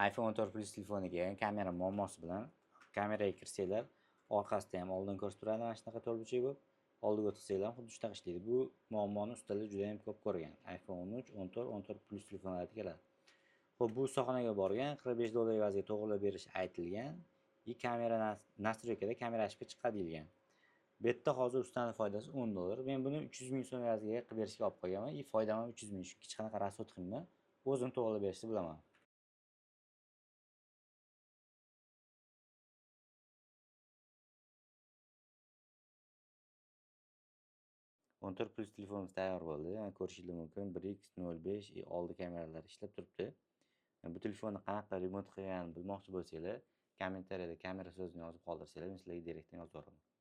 iPhone 14 Plus telefoniga kamera muammosi bilan kameraga kirsanglar, orqasida ham oldin ko'rsatib turadi mana shunaqa to'rtburchak bo'lib, oldiga o'tirsanglar ham xuddi shunaqa ishlaydi. Bu muammoni ustalar juda ham ko'p ko'rgan. iPhone 13, 14, 14 Plus telefonlarga keladi. Xo'p, bu ustaxonaga borgan, $45 evaziga to'g'rilab berish aytilgan. Kamera nastroykada kamera ochib chiqadi deyilgan. Bu yerda hozir ustaning foydasi $10. Men buni 300 ming so'm evaziga qilib berishga olib qo'yganman. Foydam ham 300 ming. Chunki hech qanaqa rasxod qilmayman. O'zim to'g'rilab berishni bilaman. 14 Plus telefonimiz tayyor bo'ldi. Ko'rishingiz mumkin. 1x05 oldi kameralari ishlab turibdi. Bu telefonni qanaqa remont qilganini bilmoqchi bo'lsanglar, kommentariyada kamera so'zini yozib qoldirsanglar, men sizlarga direktdan yozib boraman.